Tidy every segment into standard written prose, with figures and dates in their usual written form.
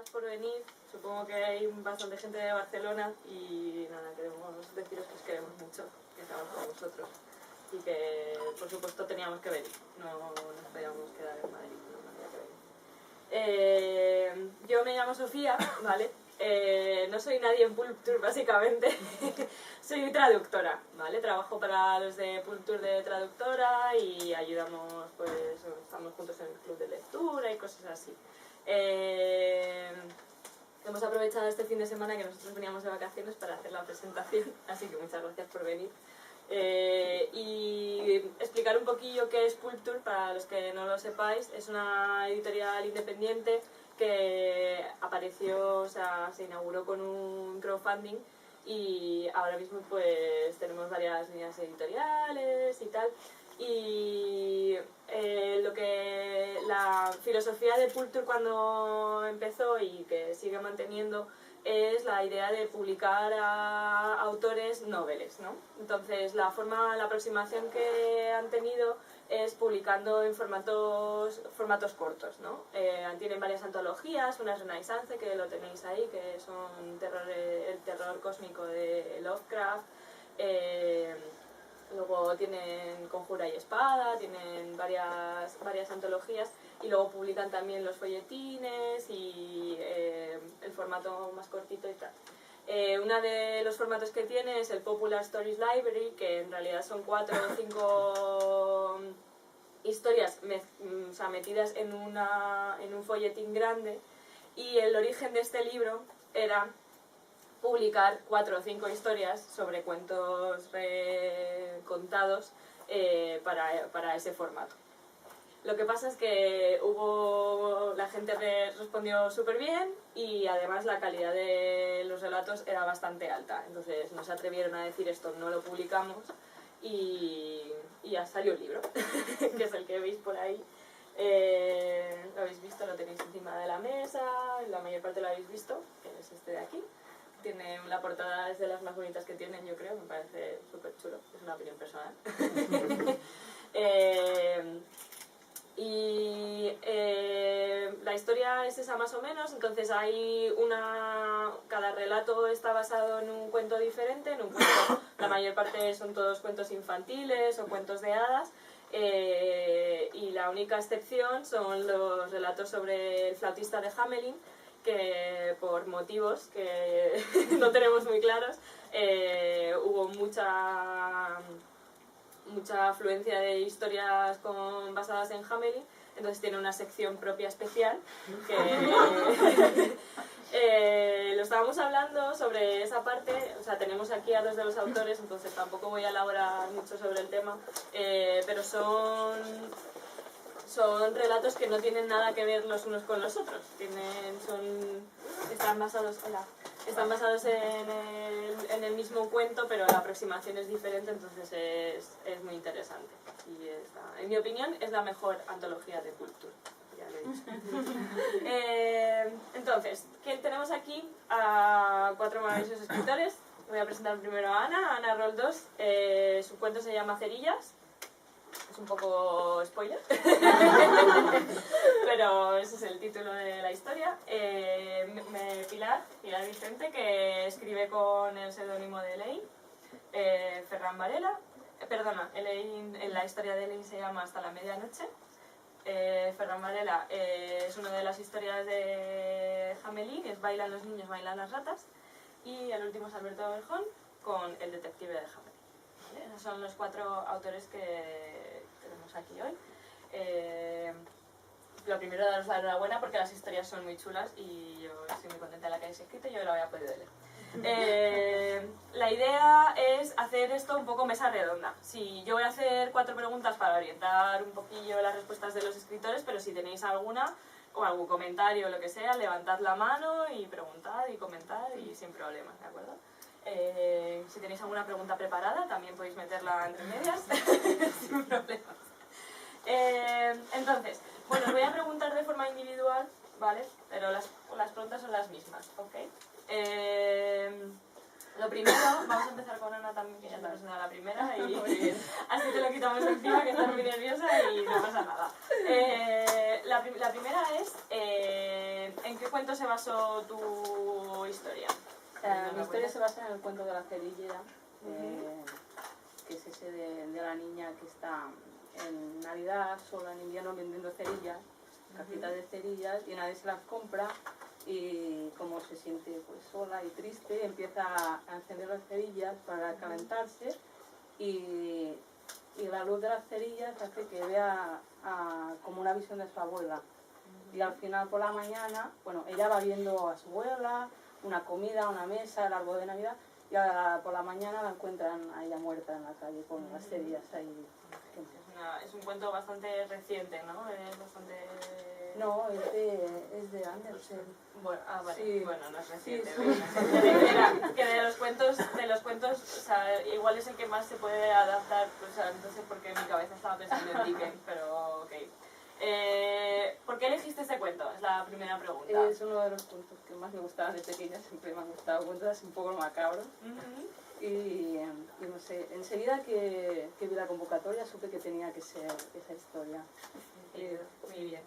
gracias por venir. Supongo que hay bastante gente de Barcelona y nada, queremos deciros que os queremos mucho, que estamos con vosotros y que por supuesto teníamos que venir, no nos podíamos quedar en Madrid, no había que venir. Yo me llamo Sofía, ¿vale? No soy nadie en Pulp Tour básicamente, soy traductora, ¿vale? Trabajo para los de Pulp Tour de traductora y ayudamos, pues, estamos juntos en el club de lectura y cosas así. Hemos aprovechado este fin de semana que nosotros veníamos de vacaciones para hacer la presentación, así que muchas gracias por venir. Y explicar un poquillo qué es Pulp Tour para los que no lo sepáis. Es una editorial independiente que apareció, o sea, se inauguró con un crowdfunding y ahora mismo pues tenemos varias líneas editoriales y tal. Y lo que la filosofía de Pulp Tour cuando empezó y que sigue manteniendo es la idea de publicar a autores noveles, ¿no? Entonces la aproximación que han tenido es publicando en formatos cortos, ¿no? Tienen varias antologías, una es Renaissance, que lo tenéis ahí, que son el terror cósmico de Lovecraft. Luego tienen Conjura y Espada, tienen varias antologías y luego publican también los folletines y el formato más cortito y tal. Uno de los formatos que tiene es el Popular Stories Library, que en realidad son 4 o 5 historias metidas en un folletín grande, y el origen de este libro era publicar 4 o 5 historias sobre cuentos contados para ese formato. Lo que pasa es que la gente respondió súper bien y además la calidad de los relatos era bastante alta, entonces no se atrevieron a decir esto, no lo publicamos, y ya salió el libro, que es el que veis por ahí. Lo habéis visto, lo tenéis encima de la mesa, la mayor parte lo habéis visto, que es este de aquí. Tiene la portada, es de las más bonitas que tienen, yo creo, me parece súper chulo, es una opinión personal. La historia es esa más o menos, entonces cada relato está basado en un cuento diferente, la mayor parte son todos cuentos infantiles o cuentos de hadas, y la única excepción son los relatos sobre el flautista de Hamelin, que por motivos que no tenemos muy claros hubo mucha afluencia de historias basadas en Hamelin, entonces tiene una sección propia especial que lo estábamos hablando sobre esa parte, o sea, tenemos aquí a 2 de los autores, entonces tampoco voy a elaborar mucho sobre el tema, pero son relatos que no tienen nada que ver los unos con los otros, están basados en el mismo cuento, pero la aproximación es diferente, entonces es muy interesante. Y en mi opinión es la mejor antología de Pulp Tour, ya lo he dicho. Entonces, ¿qué tenemos aquí? A 4 maravillosos escritores. Voy a presentar primero a Ana Roldós. Su cuento se llama Cerillas. Es un poco spoiler, pero ese es el título de la historia. Pilar Vicente, que escribe con el seudónimo de Elaine. Ferran Varela, la historia de Elaine se llama Hasta la medianoche. Ferran Varela es una de las historias de Hamelin, es Bailan los niños, bailan las ratas. Y el último es Alberto Berjón con El detective de Hamelin. ¿Vale? Esos son los 4 autores que tenemos aquí hoy. Lo primero, daros la enhorabuena porque las historias son muy chulas y yo estoy muy contenta de la que hayáis escrito y yo la había podido leer. La idea es hacer esto un poco mesa redonda. Yo voy a hacer 4 preguntas para orientar un poquillo las respuestas de los escritores, pero si tenéis alguna o algún comentario o lo que sea, levantad la mano y preguntad y comentad y sin problemas, ¿de acuerdo? Si tenéis alguna pregunta preparada, también podéis meterla entre medias, sin problemas. Entonces, bueno, os voy a preguntar de forma individual, ¿vale? Pero las preguntas son las mismas, ¿ok? Lo primero, vamos a empezar con Ana también, que ya te ha presentado la primera, y así te lo quitamos de encima, que estás muy nerviosa y no pasa nada. La primera es, ¿en qué cuento se basó tu historia? Mi historia se basa en el cuento de la cerillera, que es ese de la niña que está en Navidad, sola en invierno, vendiendo cerillas, cajitas de cerillas, y nadie se las compra, y como se siente pues sola y triste, empieza a encender las cerillas para calentarse, y la luz de las cerillas hace que vea como una visión de su abuela. Y al final por la mañana, bueno, ella va viendo a su abuela, una comida, una mesa, el árbol de Navidad, y por la mañana la encuentran a ella muerta en la calle con las cerillas ahí. Es un cuento bastante reciente, ¿no? Es bastante... No, es de Andersen. Bueno, vale. Sí. Bueno, no es reciente. Sí. Que de los cuentos, o sea, igual es el que más se puede adaptar, o sea, entonces porque mi cabeza estaba pensando en Dickens, pero ok. ¿Por qué elegiste este cuento? Es la primera pregunta. Es uno de los cuentos que más me gustaban de pequeña, siempre me han gustado cuentos así un poco macabros. Y no sé, enseguida que vi la convocatoria supe que tenía que ser esa historia. Muy bien.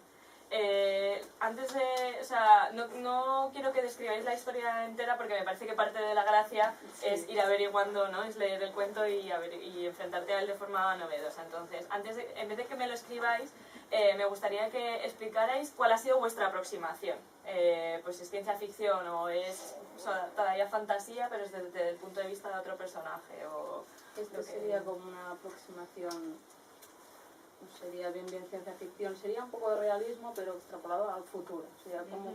Antes de, o sea, no quiero que describáis la historia entera porque me parece que parte de la gracia es ir averiguando, ¿no? Es leer el cuento y enfrentarte a él de forma novedosa. Entonces, en vez de que me lo escribáis, me gustaría que explicarais cuál ha sido vuestra aproximación. Pues es ciencia ficción o es todavía fantasía, pero es desde el punto de vista de otro personaje. Esto sería como una aproximación, no sería bien ciencia ficción, sería un poco de realismo, pero extrapolado al futuro. Sería como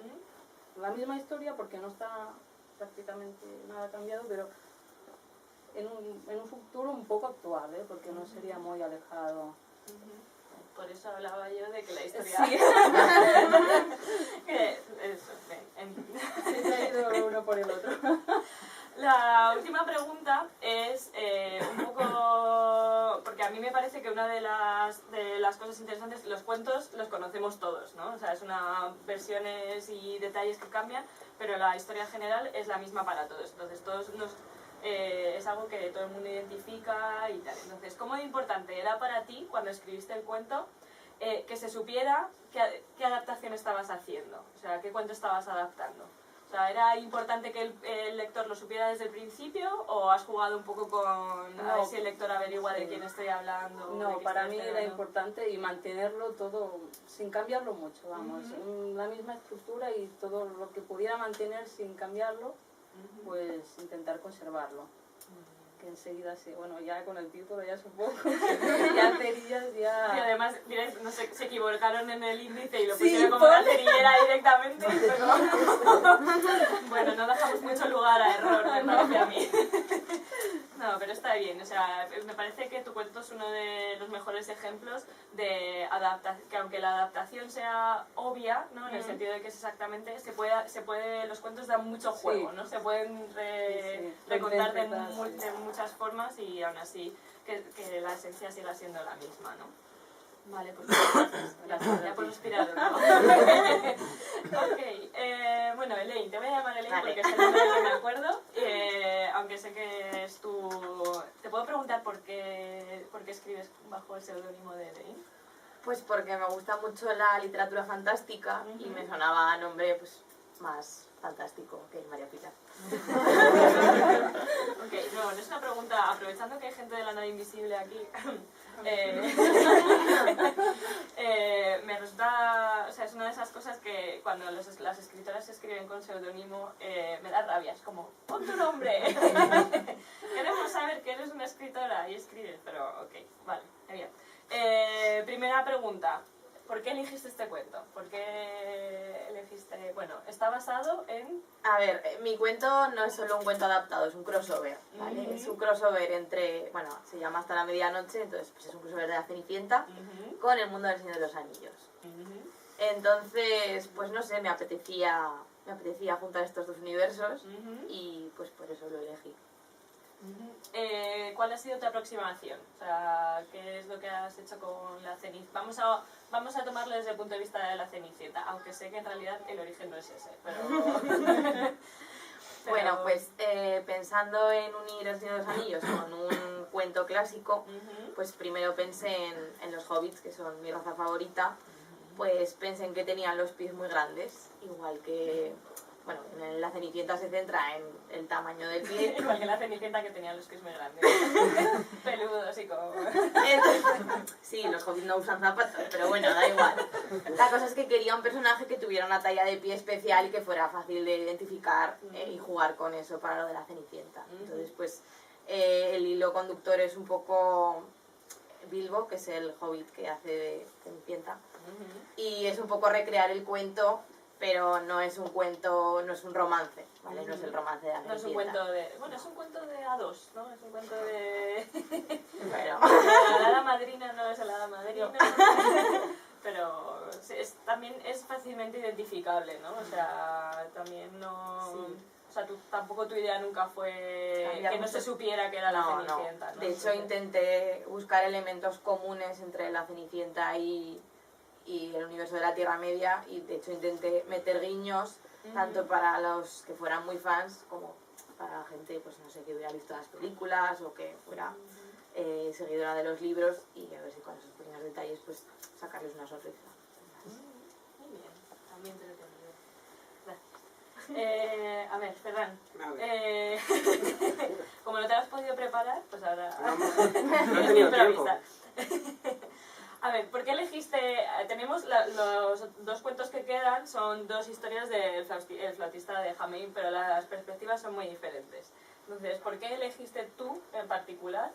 la misma historia porque no está prácticamente nada cambiado, pero en un futuro un poco actual, porque no sería muy alejado. Por eso hablaba yo de que la historia... Sí. Se ha ido uno por el otro. La última pregunta es un poco... porque a mí me parece que una de las cosas interesantes, los cuentos los conocemos todos, ¿no? O sea, es una versiones y detalles que cambian, pero la historia general es la misma para todos. Entonces, es algo que todo el mundo identifica y tal. Entonces, ¿cómo de importante era para ti, cuando escribiste el cuento, que se supiera qué adaptación estabas haciendo? O sea, qué cuento estabas adaptando. O sea, ¿era importante que el lector lo supiera desde el principio o has jugado un poco con a ver si el lector averigua de quién estoy hablando? No, para mí era importante y mantenerlo todo sin cambiarlo mucho, vamos. La misma estructura y todo lo que pudiera mantener sin cambiarlo, pues intentar conservarlo. Que enseguida sí, bueno, ya con el título ya supongo, ya cerillas ya... Y además, miráis, no sé, se equivocaron en el índice y lo pusieron como una cerillera directamente, pero... Bueno, no dejamos mucho lugar a error, me parece a mí. No, pero está bien, o sea, me parece que tu cuento es uno de los mejores ejemplos de adaptación, que aunque la adaptación sea obvia, ¿no? En el sentido de que es exactamente, los cuentos dan mucho juego, ¿no? Se pueden recontar de muchas formas y aún así que la esencia siga siendo la misma, ¿no? Vale, pues gracias. Ya puedo respirar, ¿no? Ok, bueno, Elaine, te voy a llamar Elaine porque es el nombre del que me acuerdo, aunque sé que es tu... ¿Te puedo preguntar por qué escribes bajo el seudónimo de Elaine? Pues porque me gusta mucho la literatura fantástica y me sonaba nombre pues más fantástico que María Pilar. Ok, no, es una pregunta, aprovechando que hay gente de la nave invisible aquí, me resulta, o sea, es una de esas cosas que cuando las escritoras escriben con seudónimo me da rabia, es como, pon tu nombre, queremos saber que eres una escritora y escribes, pero ok, vale, bien. Primera pregunta. ¿Por qué elegiste este cuento? ¿Por qué elegiste...? Bueno, está basado en... A ver, mi cuento no es solo un cuento adaptado, es un crossover, ¿vale? Es un crossover entre... Bueno, se llama Hasta la medianoche, entonces pues es un crossover de la Cenicienta con el mundo del Señor de los Anillos. Entonces, pues no sé, me apetecía juntar estos dos universos y pues por eso lo elegí. ¿Cuál ha sido tu aproximación? O sea, ¿qué es lo que has hecho con la Cenicienta? Vamos a tomarlo desde el punto de vista de la Cenicienta, aunque sé que en realidad el origen no es ese, pero Pero... Bueno, pues pensando en unir El Señor de los Anillos con un cuento clásico, pues primero pensé en los hobbits, que son mi raza favorita. Pues pensé en que tenían los pies muy grandes, igual que, bueno, en la Cenicienta se centra en el tamaño del pie. Igual que la Cenicienta, que tenía los pies muy grandes, peludos y como... Entonces, sí, los hobbits no usan zapatos, pero bueno, da igual. La cosa es que quería un personaje que tuviera una talla de pie especial y que fuera fácil de identificar y jugar con eso para lo de la Cenicienta. Entonces, pues, el hilo conductor es un poco Bilbo, que es el hobbit que hace de Cenicienta. Y es un poco recrear el cuento, pero no es un cuento, no es un romance, ¿vale? No es el romance de la Cenicienta. No es un cuento de... Bueno, es un cuento de A2, ¿no? Es un cuento de... Pero... La hada madrina no es la hada madrina, pero también es fácilmente identificable, ¿no? O sea, también no... Sí. O sea, tampoco tu idea nunca fue Cambiar que no mucho. se supiera que era la Cenicienta, ¿no? De hecho, intenté buscar elementos comunes entre la Cenicienta y el universo de la Tierra Media, y de hecho intenté meter guiños tanto para los que fueran muy fans como para la gente, pues no sé, que hubiera visto las películas o que fuera seguidora de los libros, y a ver si con esos pequeños detalles pues sacarles una sonrisa. Muy bien, también entretenido. Gracias. A ver, Ferran. Como no te lo has podido preparar, pues ahora... No he tenido tiempo. A ver, ¿por qué elegiste...? Tenemos los dos cuentos que quedan, son dos historias del flautista de Hamelin, pero las perspectivas son muy diferentes. Entonces, ¿por qué elegiste tú, en particular,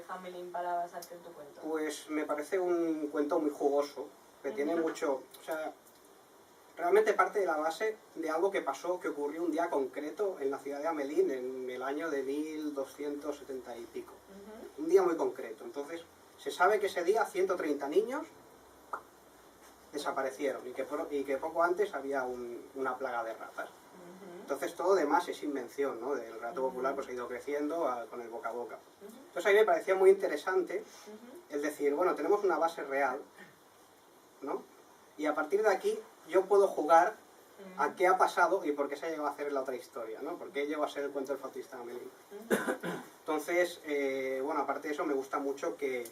Hamelin para basarte en tu cuento? Pues me parece un cuento muy jugoso, que tiene mucho... O sea, realmente parte de la base de algo que pasó, que ocurrió un día concreto en la ciudad de Hamelin, en el año de 1270 y pico. Un día muy concreto. Entonces, se sabe que ese día 130 niños desaparecieron y que poco antes había una plaga de ratas. Entonces todo demás es invención, ¿no? El relato popular pues ha ido creciendo con el boca a boca. Entonces a mí me parecía muy interesante el decir, bueno, tenemos una base real, ¿no? Y a partir de aquí yo puedo jugar a qué ha pasado y por qué se ha llegado a hacer la otra historia, ¿no? Por qué llegó a ser el cuento del flautista de Hamelin. Entonces, bueno, aparte de eso me gusta mucho que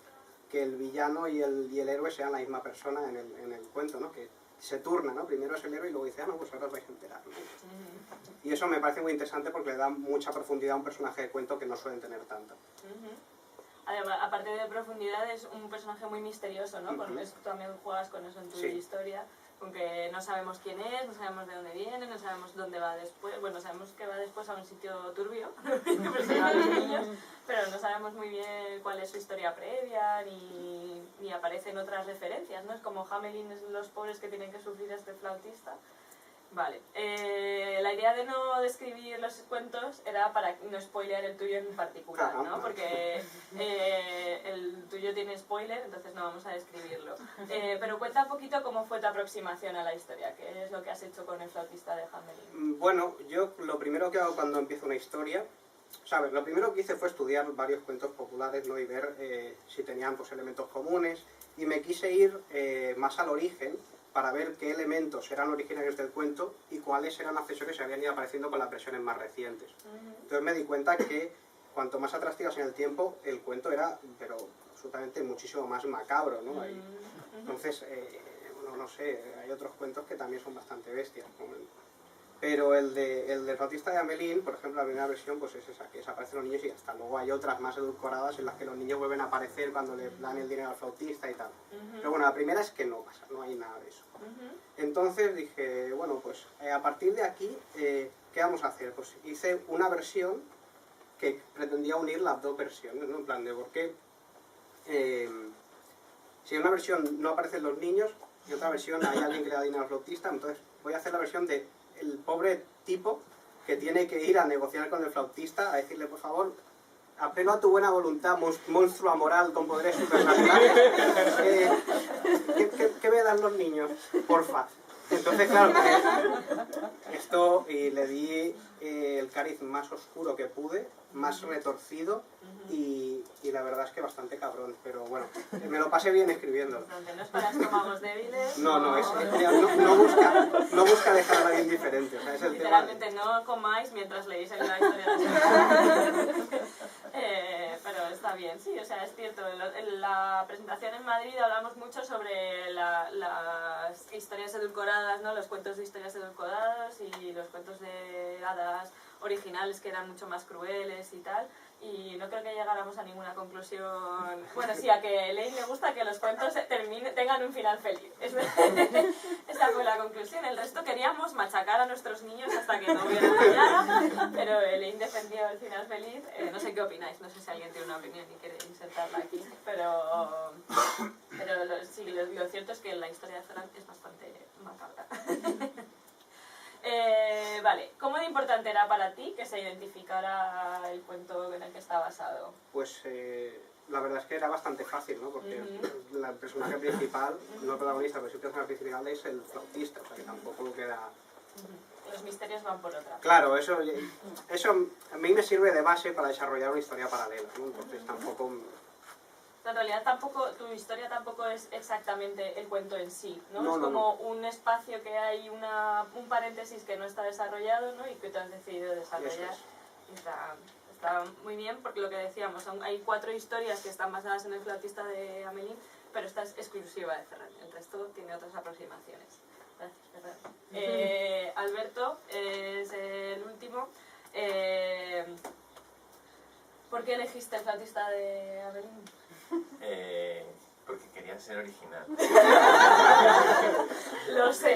el villano y el héroe sean la misma persona en el cuento, ¿no? Que se turna, ¿no? Primero es el héroe y luego dice, ah, no, pues ahora os vais a enterar, ¿no? Y eso me parece muy interesante porque le da mucha profundidad a un personaje de cuento que no suelen tener tanta. Además, aparte de profundidad, es un personaje muy misterioso, ¿no? Tú también juegas con eso en tu historia, con que no sabemos quién es, no sabemos de dónde viene, no sabemos dónde va después. Bueno, sabemos que va después a un sitio turbio, que persigue a los niños, pero no sabemos muy bien cuál es su historia previa, ni aparecen otras referencias, ¿no? Es como Hamelin es los pobres que tienen que sufrir a este flautista. Vale, la idea de no describir los cuentos era para no spoilear el tuyo en particular, ¿no? Porque el tuyo tiene spoiler, entonces no vamos a describirlo. Pero cuenta un poquito cómo fue tu aproximación a la historia, qué es lo que has hecho con el flautista de Hamelin. Bueno, yo lo primero que hago cuando empiezo una historia, ¿sabes? Lo primero que hice fue estudiar varios cuentos populares, ¿no? Y ver si tenían pues, elementos comunes, y me quise ir más al origen, para ver qué elementos eran originarios del cuento y cuáles eran accesorios que habían ido apareciendo con las versiones más recientes. Entonces me di cuenta que cuanto más atractivas en el tiempo, el cuento era, pero absolutamente muchísimo más macabro, ¿no? Entonces, no sé, hay otros cuentos que también son bastante bestias, ¿no? Pero el del flautista de Hamelin, por ejemplo, la primera versión pues es esa, que desaparecen los niños, y hasta luego hay otras más edulcoradas en las que los niños vuelven a aparecer cuando le dan el dinero al flautista y tal. Pero bueno, la primera es que no pasa, no hay nada de eso. Entonces dije, bueno, pues a partir de aquí, ¿qué vamos a hacer? Pues hice una versión que pretendía unir las dos versiones, ¿no? En plan de por qué, si en una versión no aparecen los niños, y en otra versión hay alguien que le da dinero al flautista, entonces voy a hacer la versión de el pobre tipo que tiene que ir a negociar con el flautista, a decirle, por favor, apelo a tu buena voluntad, monstruo amoral con poderes supernaturales, ¿qué me dan los niños? Porfa. Entonces, claro, esto, y le di el cariz más oscuro que pude, más retorcido y la verdad es que bastante cabrón, pero bueno, me lo pasé bien escribiéndolo. No es para estómagos débiles. No busca dejar a nadie indiferente. O sea, es el literalmente tema no comáis mientras leéis la historia de pero está bien, sí, o sea, es cierto. En la presentación en Madrid hablamos mucho sobre las historias edulcoradas, ¿no? Los cuentos de historias edulcoradas y los cuentos de hadas originales que eran mucho más crueles y tal. Y no creo que llegáramos a ninguna conclusión. Bueno, sí, a que Elaine le gusta que los cuentos tengan un final feliz. Esa fue la conclusión. El resto queríamos machacar a nuestros niños hasta que no hubieran mañana, pero Elaine defendió el final feliz. No sé qué opináis, no sé si alguien tiene una opinión y quiere insertarla aquí, pero sí, lo cierto es que la historia de Ferran es bastante macabra. Vale, ¿cómo de importante era para ti que se identificara el cuento en el que está basado? Pues la verdad es que era bastante fácil, ¿no? Porque el personaje principal, no el protagonista, pero sí el personaje principal es el flautista, o sea que tampoco queda... Los misterios van por otra. Claro, eso a mí me sirve de base para desarrollar una historia paralela, ¿no? Entonces tampoco... En realidad tu historia tampoco es exactamente el cuento en sí, ¿no? No, es no, como un espacio que hay un paréntesis que no está desarrollado, ¿no? Y que tú has decidido desarrollar. Y está muy bien, porque lo que decíamos, hay 4 historias que están basadas en el flautista de Amelín, pero esta es exclusiva de Ferran, el resto tiene otras aproximaciones. Gracias, Ferran. Alberto es el último. ¿Por qué elegiste el flautista de Amelín? Porque quería ser original. Lo sé.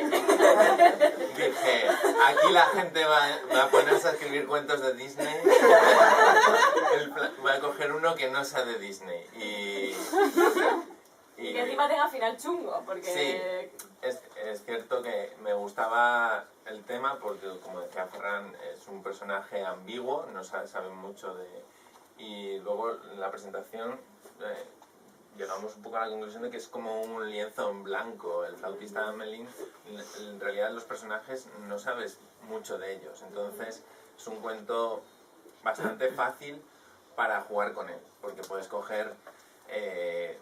Dije, aquí la gente va a ponerse a escribir cuentos de Disney. Va a coger uno que no sea de Disney. Y que encima tenga final chungo, porque... Sí, es cierto que me gustaba el tema porque, como decía Ferran, es un personaje ambiguo, no sabe mucho de... Y luego en la presentación llegamos un poco a la conclusión de que es como un lienzo en blanco. El flautista de Amelín, en realidad los personajes no sabes mucho de ellos, entonces es un cuento bastante fácil para jugar con él, porque puedes coger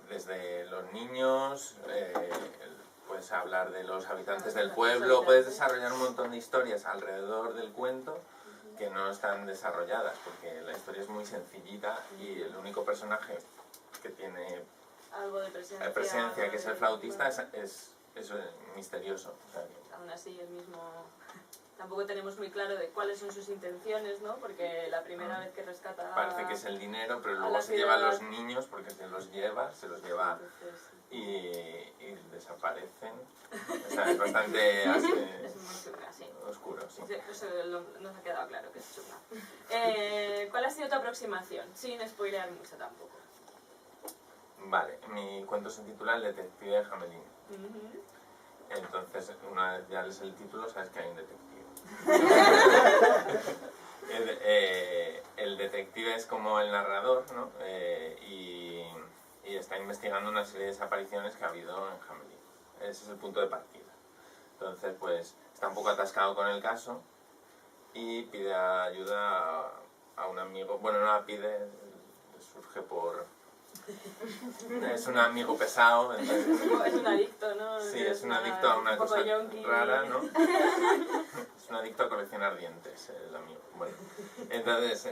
desde los niños, puedes hablar de los habitantes del pueblo, puedes desarrollar un montón de historias alrededor del cuento que no están desarrolladas, porque la historia es muy sencillita y el único personaje que tiene algo de presencia, que es el flautista, es misterioso. O sea, aún así, el mismo... Tampoco tenemos muy claro de cuáles son sus intenciones, ¿no? Porque la primera vez que rescata... Parece que es el dinero, pero luego se lleva a los niños porque se los lleva y desaparecen. O sea, es bastante así, es muy chunga, sí. Oscuro, sí. Eso nos ha quedado claro que es chunga. ¿Cuál ha sido tu aproximación? Sin spoilear mucho tampoco. Vale, mi cuento se titula El detective de Hamelin. Entonces, una vez ya lees el título, sabes que hay un detective. El detective es como el narrador, ¿no? Y está investigando una serie de desapariciones que ha habido en Hamelin. Ese es el punto de partida. Entonces, pues, está un poco atascado con el caso y pide ayuda a un amigo. Bueno, no la pide, surge por... Es un amigo pesado. Entonces, es un adicto, ¿no? Sí, es un adicto a una cosa rara, ¿no? Es un adicto a coleccionar dientes, el amigo. Bueno, entonces,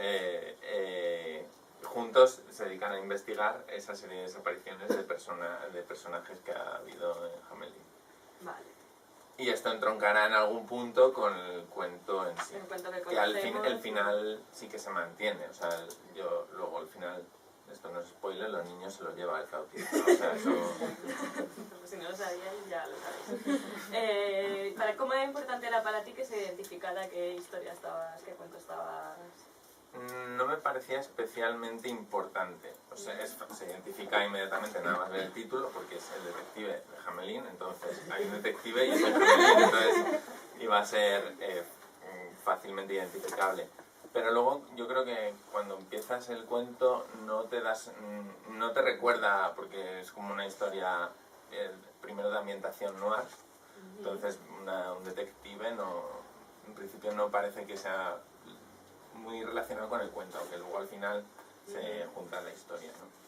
juntos se dedican a investigar esa serie de desapariciones de personajes que ha habido en Hamelin. Vale. Y esto entroncará en algún punto con el cuento en sí. El cuento que el final sí que se mantiene. O sea, luego el final... Esto no es spoiler, los niños se los lleva el flautista. O sea, eso... si no lo sabían, ya lo sabéis. ¿Cómo era importante era para ti que se identificara qué qué cuento estabas...? No me parecía especialmente importante. O sea, se identifica inmediatamente nada más ver el título, porque es el detective de Hamelin, entonces hay un detective y es el Hamelin, entonces iba a ser fácilmente identificable. Pero luego yo creo que cuando empiezas el cuento no te recuerda, porque es como una historia primero de ambientación noir, entonces un detective en principio no parece que sea muy relacionado con el cuento, aunque luego al final se junta la historia, ¿no?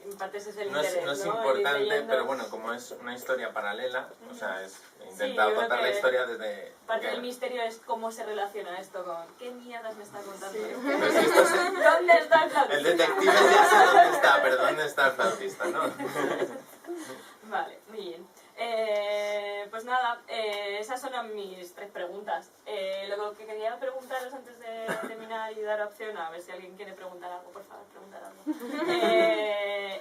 En parte ese es el No interés, es ¿no? El ir importante, leyendo. pero bueno, como es una historia paralela, o sea, he Sí, intentado yo creo contar la que historia desde... Parte del misterio es cómo se relaciona esto con ¿qué mierdas me está contando? Pues esto es ¿Dónde está el flautista? el detective ya sé dónde está, pero ¿dónde está el flautista, no? Vale, muy bien. Pues nada, esas son mis 3 preguntas. Lo que quería preguntaros antes de terminar y dar opción, a ver si alguien quiere preguntar algo, por favor, preguntar algo.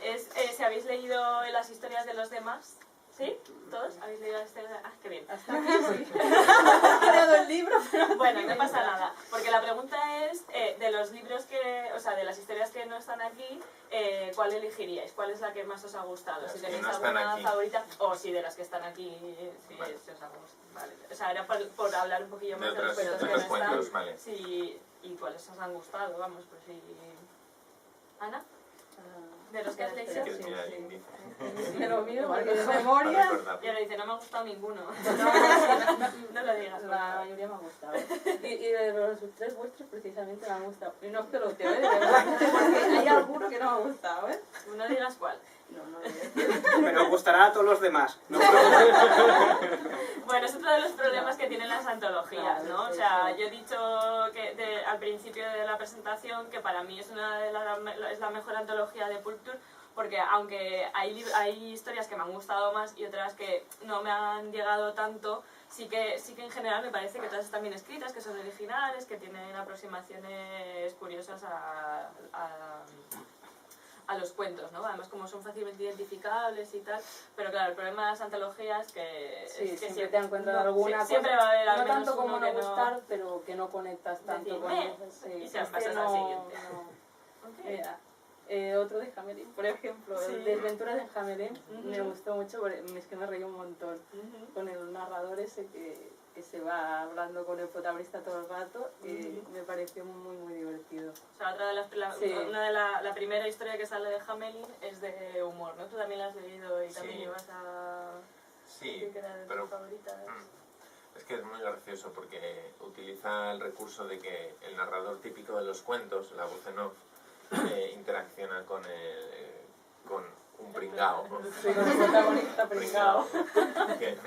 Es si habéis leído las historias de los demás. ¿Sí? ¿Todos? ¿Habéis leído las historias de... Ah, qué bien. Hasta aquí sí. He creado el libro, pero... Bueno, no pasa nada, porque la pregunta es, de los libros que, o sea, de las historias que no están aquí, ¿cuál elegiríais? ¿Cuál es la que más os ha gustado? Las Si que tenéis no están alguna aquí. favorita, o si de las que están aquí, si Vale. os ha gustado. Vale. O sea, era por hablar un poquillo De más de los otros, cuentos de que no otros están. cuentos, vale. Sí, y cuáles os han gustado, vamos, pues sí. ¿Ana? ¿De los que has Si leído? quieres Sí, mirar sí. el índice. Te lo miro porque de Para memoria recordar. Y ahora dice, no me ha gustado ninguno. No lo digas, por la favor. mayoría me ha gustado. Y de los 3 vuestros precisamente me han gustado. Y no es peloteo, de verdad, porque hay alguno que no me ha gustado, ¿eh? No digas cuál. No, no lo voy a decir. Pero os gustará a todos los demás. ¿No? Bueno, es otro de los problemas que tienen las antologías, ¿no? Claro, O sea, sí. yo he dicho que al principio de la presentación que para mí es es la mejor antología de Pulp Tour, porque aunque hay historias que me han gustado más y otras que no me han llegado tanto, sí que en general me parece que todas están bien escritas, que son originales, que tienen aproximaciones curiosas a los cuentos, ¿no? Además, como son fácilmente identificables y tal, pero claro, el problema de las antologías que Sí, es que siempre te encuentras no, alguna cosa. siempre va a haber al No menos tanto como uno no que gustar, pero que no conectas tanto Decir, con "Meh", eso. Sí, y se pasas este al no- siguiente. no. Ok. Mira, otro de Hamelin, por ejemplo, Sí. el Desventuras de Hamelin, me Ujú. gustó mucho, porque es que me reí un montón Ujú. con el narrador ese que se va hablando con el protagonista todo el rato, y Ujú. me pareció muy, muy divertido. O sea, otra de Sí. la primera historia que sale de Hamelin es de humor, ¿no? Tú también la has leído y también Sí. ibas a... Sí, que era de pero tus favoritas. es que es muy gracioso porque utiliza el recurso de que el narrador típico de los cuentos, la voz en off, interacciona con un pringao. Sí, con el protagonista pringao. Que-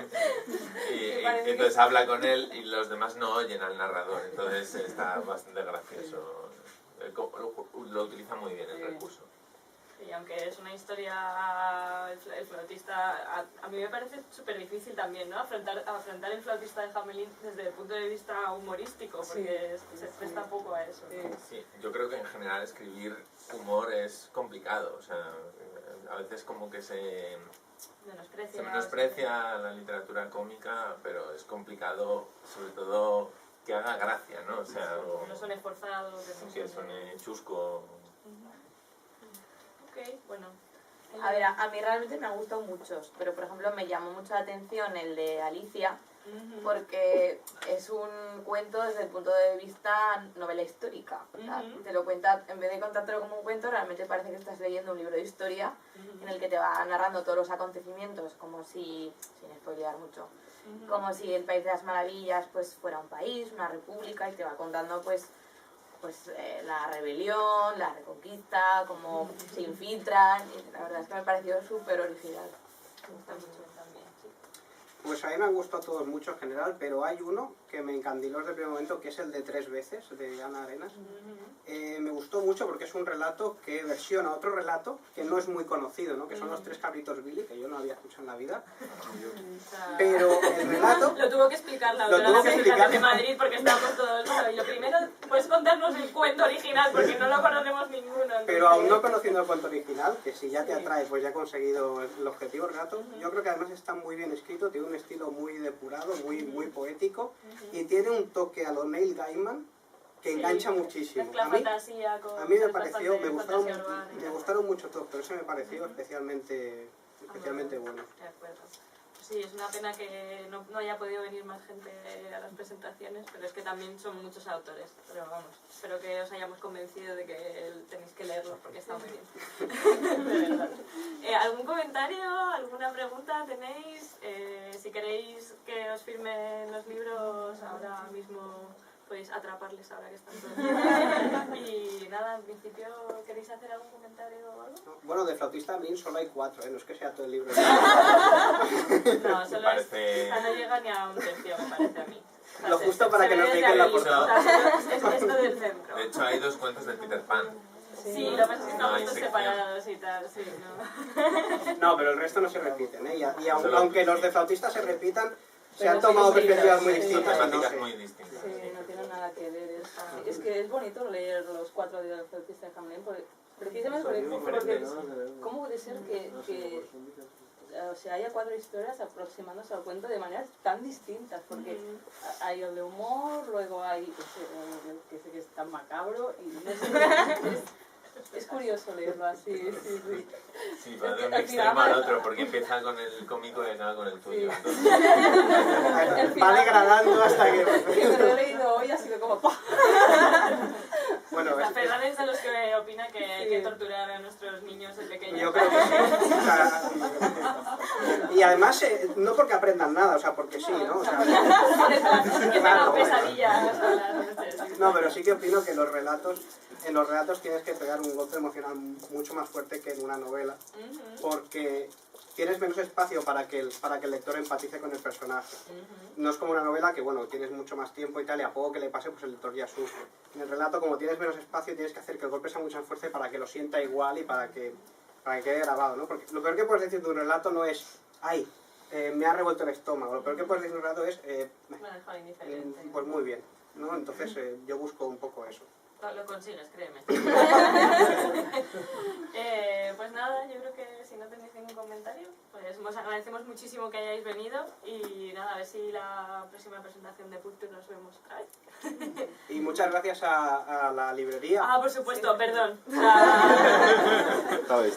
y parece entonces habla con él y los demás no oyen al narrador, entonces está bastante gracioso. Lo utiliza muy bien el Sí. recurso. Y aunque es una historia, el flautista, a mí me parece súper difícil también, ¿no? Afrontar el flautista de Hamelin desde el punto de vista humorístico, porque se presta poco a eso. Sí. Sí, yo creo que en general escribir humor es complicado, o sea, a veces como que se menosprecia la literatura cómica, pero es complicado sobre todo que haga gracia, ¿no? O sea, algo No son esforzados. que suene chusco. Ok, bueno. A ver, a mí realmente me han gustado muchos, pero por ejemplo me llamó mucho la atención el de Alicia, Ujú. porque es un cuento desde el punto de vista novela histórica. O sea, Ujú. te lo cuenta, en vez de contártelo como un cuento, realmente parece que estás leyendo un libro de historia Ujú. en el que te va narrando todos los acontecimientos, como si, sin spoilear mucho, Ujú. como si el País de las Maravillas pues fuera un país, una república, y te va contando pues la rebelión, la reconquista, cómo se infiltran, y la verdad es que me pareció súper original. Me gusta mucho también, sí. Pues a mí me han gustado todos mucho en general, pero hay uno que me encandiló desde el primer momento, que es el de 3 veces, de Ana Arenas. Me gustó mucho porque es un relato que versiona otro relato que no es muy conocido, ¿no? Que son los 3 cabritos Billy, que yo no había escuchado en la vida. O sea, Pero el relato... Lo tuvo que explicar la Lo autora tuvo que de explicar. de Madrid porque estábamos todos... Y lo primero, puedes contarnos el cuento original porque no lo conocemos ninguno. Entonces... Pero aún no conociendo el cuento original, que si ya te Sí. atrae, pues ya ha conseguido el objetivo del relato, yo creo que además está muy bien escrito, tiene un estilo muy depurado, muy poético, y tiene un toque a lo Neil Gaiman que Sí, engancha muchísimo. mezcla fantasía con... A mí me con pareció, fantasía urbana y me tal. gustaron mucho todos, pero ese me pareció especialmente bueno. De acuerdo. Pues sí, es una pena que no haya podido venir más gente a las presentaciones, pero es que también son muchos autores. Pero vamos, espero que os hayamos convencido de que tenéis que leerlo porque está muy bien. De verdad. ¿Algún comentario, alguna pregunta tenéis? Si queréis que os firmen los libros ahora mismo, podéis atraparles ahora que están todos. Y nada, en principio, ¿queréis hacer algún comentario o algo? Bueno, de Flautista Min solo hay 4, no es que sea todo el libro. No, solo Parece- no llega ni a un tercio, me parece a mí. O sea, Lo justo para se que ve nos desde digan la ahí, portada. o sea, es esto del centro. De hecho, hay 2 cuentos de Peter Pan. Sí, lo que pasa es que No están hay puestos sección. separados y tal, sí, no. No, pero el resto no se repiten, ¿eh? Y Solo- aunque los de Flautista se repitan, se Pero han sí, tomado sí, perspectivas muy sí, Son distintas. y no temáticas sé. muy distintas. Sí, no tiene nada que ver. Es que es bonito leer los 4 de Flautista de Hamelin, precisamente porque ¿cómo puede ser que o sea, haya 4 historias aproximándose al cuento de maneras tan distintas? Porque hay el de humor, luego hay que es tan macabro y no sé, es curioso leerlo así, sí. Sí, va de un Al extremo final- al otro, porque empieza con el cómico y acaba con el tuyo. Sí. Entonces, Va degradando hasta Que que... me lo he leído hoy ha sido como ¡pah! Bueno, La Ferran es de los que opina que hay que Sí. torturar a nuestros niños de pequeños. yo creo que sí. O sea, y además, no porque aprendan nada, o sea, porque sí, ¿no? O sea, Que claro, tengan pesadillas a las noches. no, pero sí que opino que en los relatos tienes que pegar un golpe emocional mucho más fuerte que en una novela, porque tienes menos espacio para que el lector empatice con el personaje. No es como una novela que, bueno, tienes mucho más tiempo y tal, y a poco que le pase, pues el lector ya sufre. En el relato, como tienes menos espacio, tienes que hacer que el golpe sea mucho más fuerte para que lo sienta igual y para que quede grabado, ¿no? Porque lo peor que puedes decir de un relato no es, ¡ay! Me ha revuelto el estómago. Lo peor que puedes decir de un relato es, Me ha dejado indiferente. pues muy bien, ¿no? Entonces yo busco un poco eso. Lo consigues, créeme. Pues nada, yo creo que si no tenéis ningún comentario, pues os agradecemos muchísimo que hayáis venido y nada, a ver si la próxima presentación de Pulture nos vemos otra vez. Y muchas gracias a la librería. Ah, por supuesto, perdón. Está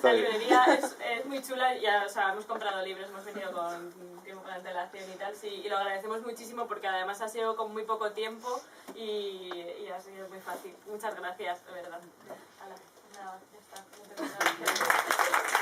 La bien. librería es muy chula, ya, o sea, hemos comprado libros, hemos venido con tiempo con antelación y tal, sí, y lo agradecemos muchísimo porque además ha sido con muy poco tiempo y ha sido muy fácil. Muchas gracias, de verdad. Hala, nada, ya está. Muchas gracias.